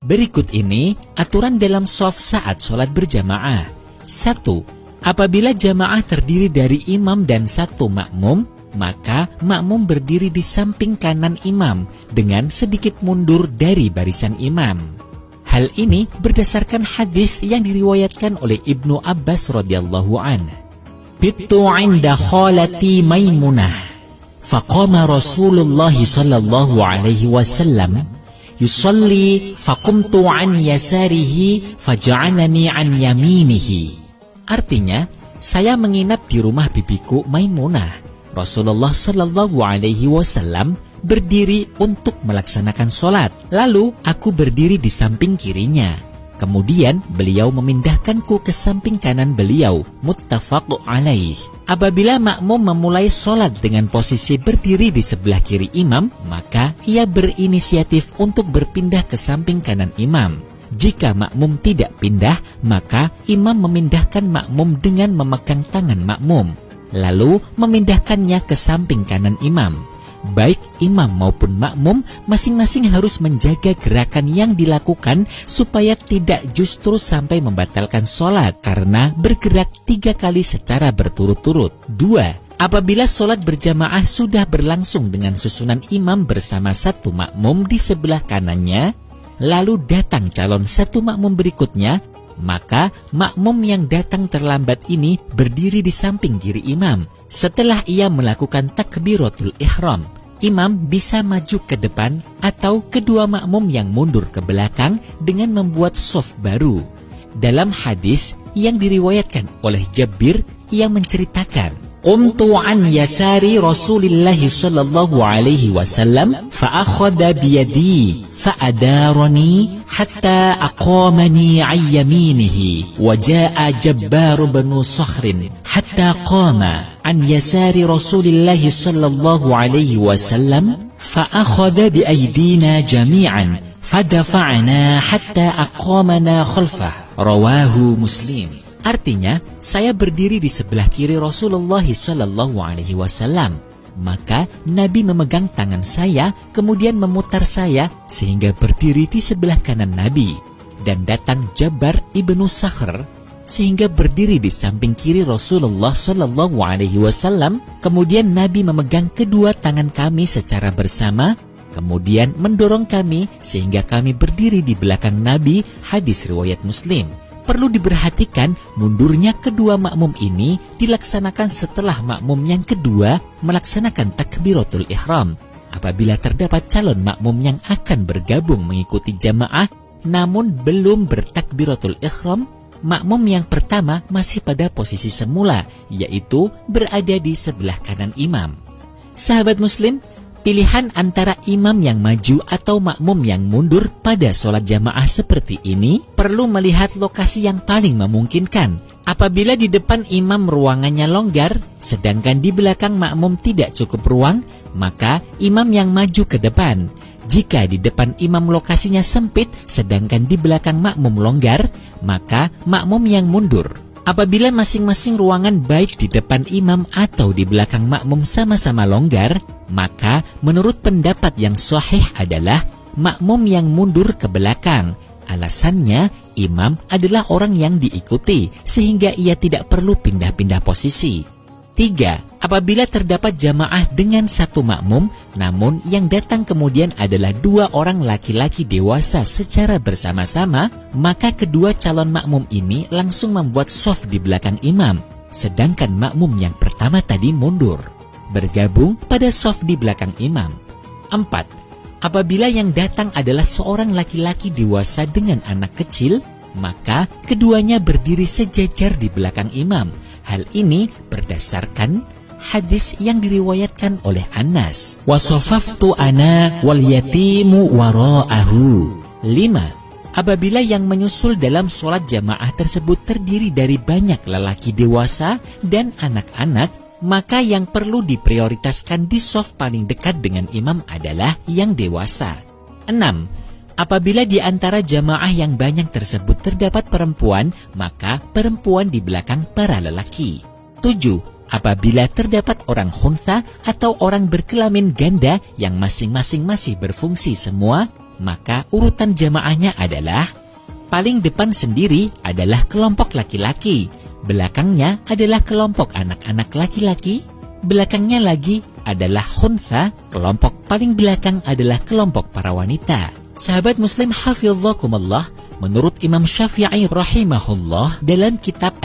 Berikut ini aturan dalam shaf saat sholat berjamaah. 1. Apabila jamaah terdiri dari imam dan satu makmum, maka makmum berdiri di samping kanan imam dengan sedikit mundur dari barisan imam. Hal ini berdasarkan hadis yang diriwayatkan oleh Ibnu Abbas radhiyallahu anhu. Bittu 'inda khalati Maimunah, faqama Rasulullah sallallahu alaihi wasallam yusalli faqumtu an yasarihi faj'alani an yaminihi. Artinya, saya menginap di rumah bibiku Maimunah. Rasulullah sallallahu alaihi wasallam berdiri untuk melaksanakan sholat. Lalu aku berdiri di samping kirinya. Kemudian beliau memindahkanku ke samping kanan beliau. Muttafaq alaih. Apabila makmum memulai sholat dengan posisi berdiri di sebelah kiri imam, maka ia berinisiatif untuk berpindah ke samping kanan imam. Jika makmum tidak pindah, maka imam memindahkan makmum dengan memegang tangan makmum, lalu memindahkannya ke samping kanan imam. Baik imam maupun makmum masing-masing harus menjaga gerakan yang dilakukan supaya tidak justru sampai membatalkan sholat karena bergerak 3 kali secara berturut-turut. 2. Apabila sholat berjamaah sudah berlangsung dengan susunan imam bersama satu makmum di sebelah kanannya, lalu datang calon satu makmum berikutnya, maka makmum yang datang terlambat ini berdiri di samping kiri imam. Setelah ia melakukan takbiratul ihram, imam bisa maju ke depan atau kedua makmum yang mundur ke belakang dengan membuat shaf baru. Dalam hadis yang diriwayatkan oleh Jabir yang menceritakan, Qumtu an yasari Rasulillah sallallahu alaihi wasallam fa akhadha bi yadi fa adarani hatta aqamani an yaminihi wa jaa Jabbar bin Sakhrin hatta qama an yasari Rasulillah sallallahu alaihi wasallam fa akhadha bi aydina jami'an fadafa'na hatta aqamana khalfah. Rawahu Muslim. Artinya, saya berdiri di sebelah kiri Rasulullah sallallahu alaihi wasallam. Maka Nabi memegang tangan saya, kemudian memutar saya sehingga berdiri di sebelah kanan Nabi. Dan datang Jabbar ibnu Sakhr sehingga berdiri di samping kiri Rasulullah sallallahu alaihi wasallam. Kemudian Nabi memegang kedua tangan kami secara bersama, kemudian mendorong kami sehingga kami berdiri di belakang Nabi. Hadis riwayat Muslim. Perlu diperhatikan, mundurnya kedua makmum ini dilaksanakan setelah makmum yang kedua melaksanakan takbiratul ihram. Apabila terdapat calon makmum yang akan bergabung mengikuti jamaah namun belum bertakbiratul ihram, makmum yang pertama masih pada posisi semula, yaitu berada di sebelah kanan imam. Sahabat muslim, pilihan antara imam yang maju atau makmum yang mundur pada sholat jamaah seperti ini perlu melihat lokasi yang paling memungkinkan. Apabila di depan imam ruangannya longgar, sedangkan di belakang makmum tidak cukup ruang, maka imam yang maju ke depan. Jika di depan imam lokasinya sempit, sedangkan di belakang makmum longgar, maka makmum yang mundur. Apabila masing-masing ruangan baik di depan imam atau di belakang makmum sama-sama longgar, maka menurut pendapat yang sahih adalah makmum yang mundur ke belakang. Alasannya, imam adalah orang yang diikuti sehingga ia tidak perlu pindah-pindah posisi. 3. Apabila terdapat jamaah dengan satu makmum, namun yang datang kemudian adalah 2 orang laki-laki dewasa secara bersama-sama, maka kedua calon makmum ini langsung membuat shaf di belakang imam, sedangkan makmum yang pertama tadi mundur, bergabung pada shaf di belakang imam. 4. Apabila yang datang adalah seorang laki-laki dewasa dengan anak kecil, maka keduanya berdiri sejajar di belakang imam. Hal ini berdasarkan hadis yang diriwayatkan oleh Anas. Wasofaftu ana wal yatimu wara'ahu. 5. Apabila yang menyusul dalam sholat jamaah tersebut terdiri dari banyak lelaki dewasa dan anak-anak, maka yang perlu diprioritaskan di shaf paling dekat dengan imam adalah yang dewasa. 6. Apabila di antara jamaah yang banyak tersebut terdapat perempuan, maka perempuan di belakang para lelaki. 7. Apabila terdapat orang khuntha atau orang berkelamin ganda yang masing-masing masih berfungsi semua, maka urutan jamaahnya adalah paling depan sendiri adalah kelompok laki-laki, belakangnya adalah kelompok anak-anak laki-laki, belakangnya lagi adalah khuntha, kelompok paling belakang adalah kelompok para wanita. Sahabat muslim hafizakumullah, menurut Imam Syafi'i rahimahullah dalam kitab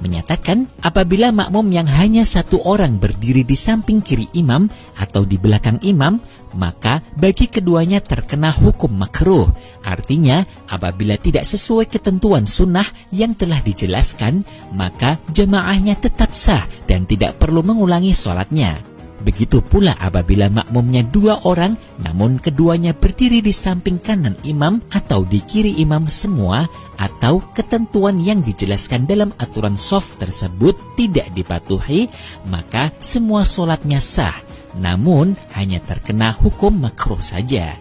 menyatakan apabila makmum yang hanya satu orang berdiri di samping kiri imam atau di belakang imam, maka bagi keduanya terkena hukum makruh. Artinya apabila tidak sesuai ketentuan sunnah yang telah dijelaskan, maka jamaahnya tetap sah dan tidak perlu mengulangi sholatnya. Begitu pula apabila makmumnya 2 orang, namun keduanya berdiri di samping kanan imam atau di kiri imam semua, atau ketentuan yang dijelaskan dalam aturan shaf tersebut tidak dipatuhi, maka semua sholatnya sah, namun hanya terkena hukum makruh saja.